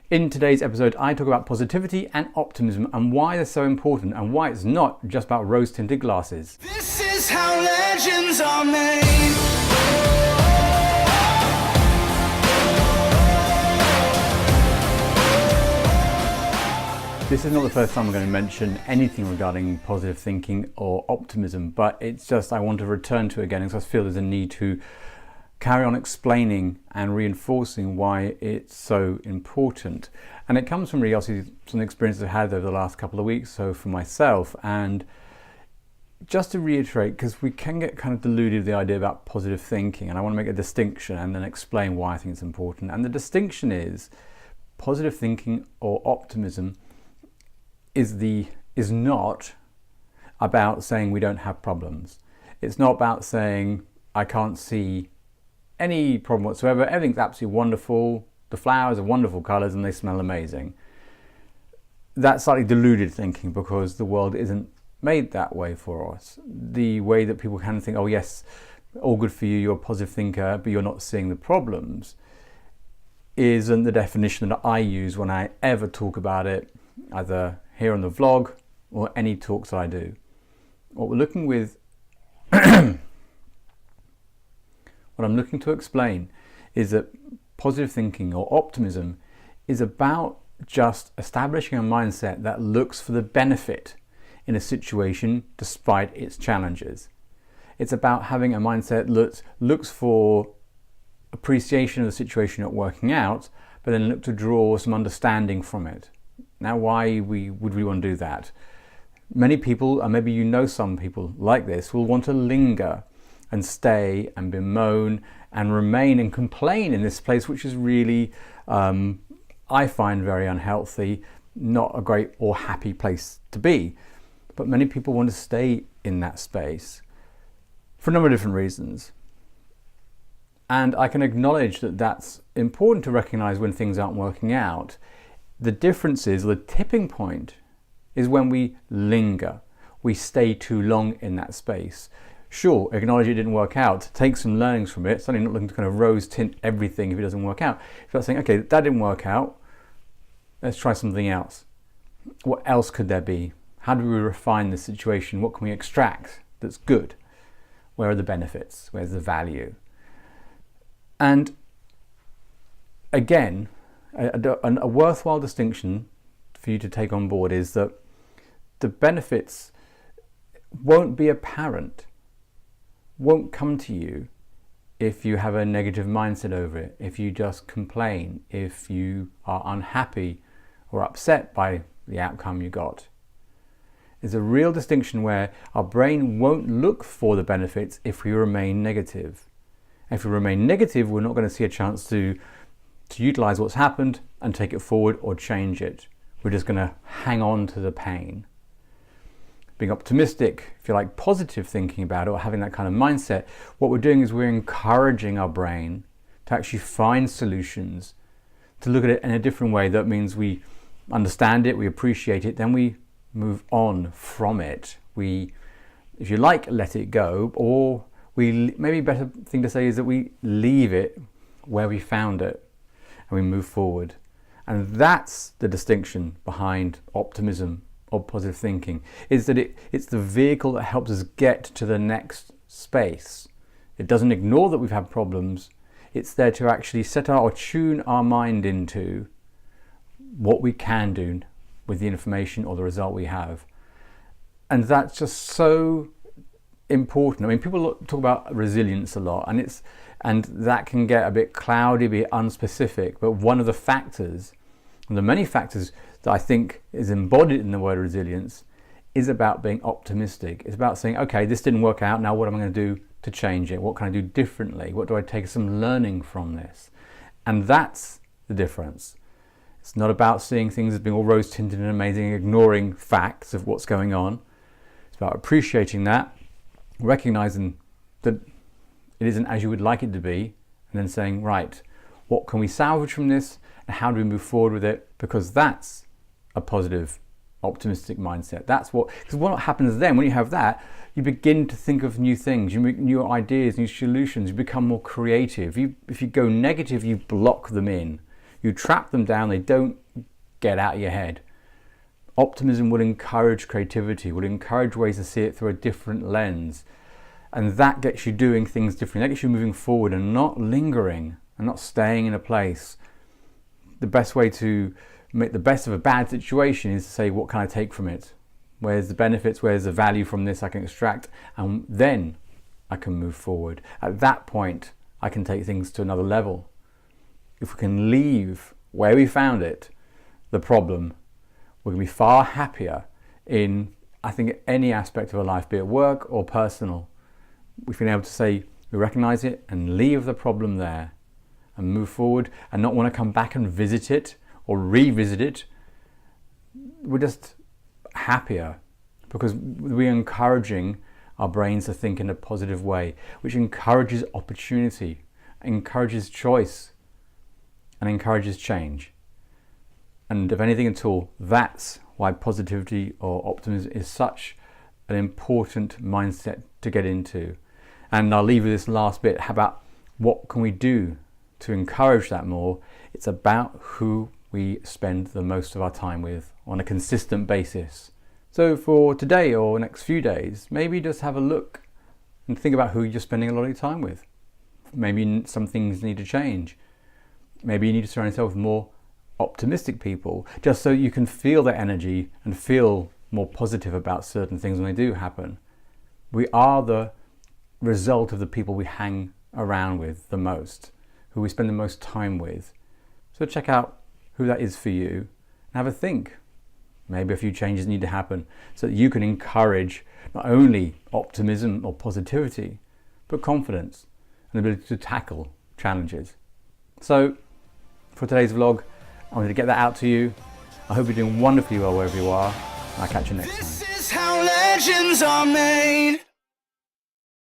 In today's episode, I talk about positivity and optimism and why they're so important and why it's not just about rose-tinted glasses. This is how legends are made. This is not the first time I'm going to mention anything regarding positive thinking or optimism, but it's just I want to return to it again because I feel there's a need to carry on explaining and reinforcing why it's so important. And it comes from really also some experiences I've had over the last couple of weeks, so for myself. And just to reiterate, because we can get kind of deluded with the idea about positive thinking, and I want to make a distinction and then explain why I think it's important. And the distinction is positive thinking or optimism is not about saying we don't have problems. It's not about saying I can't see any problem whatsoever, everything's absolutely wonderful, the flowers are wonderful colours and they smell amazing. That's slightly deluded thinking because the world isn't made that way for us. The way that people can think, oh yes, all good for you, you're a positive thinker, but you're not seeing the problems, isn't the definition that I use when I ever talk about it, either here on the vlog or any talks that I do. What we're looking with what I'm looking to explain is that positive thinking or optimism is about just establishing a mindset that looks for the benefit in a situation despite its challenges. It's about having a mindset that looks for appreciation of the situation not working out, but then look to draw some understanding from it. Now, why would we want to do that? Many people, and maybe you know some people like this, will want to linger and stay and bemoan and remain and complain in this place, which is really, I find, very unhealthy, not a great or happy place to be. But many people want to stay in that space for a number of different reasons. And I can acknowledge that that's important to recognize when things aren't working out. The difference is, the tipping point is when we linger, we stay too long in that space. Sure, acknowledge it didn't work out, take some learnings from it, certainly not looking to kind of rose tint everything if it doesn't work out. It's about saying, okay, that didn't work out, let's try something else. What else could there be? How do we refine this situation? What can we extract that's good? Where are the benefits? Where's the value? And again, a worthwhile distinction for you to take on board is that the benefits won't be apparent, won't come to you if you have a negative mindset over it, if you just complain, if you are unhappy or upset by the outcome you got. There's a real distinction where our brain won't look for the benefits if we remain negative. If we remain negative, we're not going to see a chance to utilize what's happened and take it forward or change it. We're just going to hang on to the pain. Being optimistic, if you like, positive thinking about it or having that kind of mindset, what we're doing is we're encouraging our brain to actually find solutions, to look at it in a different way. That means we understand it, we appreciate it, then we move on from it. We, if you like, let it go, or maybe a better thing to say is that we leave it where we found it and we move forward. And that's the distinction behind optimism or positive thinking, is that it's the vehicle that helps us get to the next space. It doesn't ignore that we've had problems. It's there to actually set or tune our mind into what we can do with the information or the result we have. And that's just so important. I mean, people talk about resilience a lot, and that can get a bit cloudy, a bit unspecific. But one of the factors, and the many factors that I think is embodied in the word resilience, is about being optimistic. It's about saying, okay, this didn't work out, now what am I going to do to change it? What can I do differently? What do I take some learning from this? And that's the difference. It's not about seeing things as being all rose-tinted and amazing, ignoring facts of what's going on. It's about appreciating that, recognizing that it isn't as you would like it to be, and then saying, right, what can we salvage from this, and how do we move forward with it? Because that's a positive, optimistic mindset. Because what happens then, when you have that, you begin to think of new things, you make new ideas, new solutions, you become more creative. If you go negative, you block them in. You trap them down, they don't get out of your head. Optimism will encourage creativity, will encourage ways to see it through a different lens. And that gets you doing things differently. That gets you moving forward and not lingering and not staying in a place. The best way to make the best of a bad situation is to say, what can I take from it? Where's the benefits? Where's the value from this I can extract? And then I can move forward. At that point, I can take things to another level. If we can leave where we found it, the problem, we're going to be far happier in, I think, any aspect of our life, be it work or personal. We've been able to say, we recognize it and leave the problem there and move forward and not want to come back and visit it or revisit it. We're just happier because we're encouraging our brains to think in a positive way, which encourages opportunity, encourages choice, and encourages change. And if anything at all, that's why positivity or optimism is such an important mindset to get into. And I'll leave you this last bit. How about what can we do to encourage that more? It's about who we spend the most of our time with on a consistent basis. So for today or next few days, maybe just have a look and think about who you're spending a lot of your time with. Maybe some things need to change. Maybe you need to surround yourself with more optimistic people, just so you can feel their energy and feel more positive about certain things when they do happen. We are the result of the people we hang around with the most, who we spend the most time with. So check out who that is for you and have a think. Maybe a few changes need to happen so that you can encourage not only optimism or positivity, but confidence and the ability to tackle challenges. So for today's vlog, I wanted to get that out to you. I hope you're doing wonderfully well wherever you are. I'll catch you next time. This is how legends are made.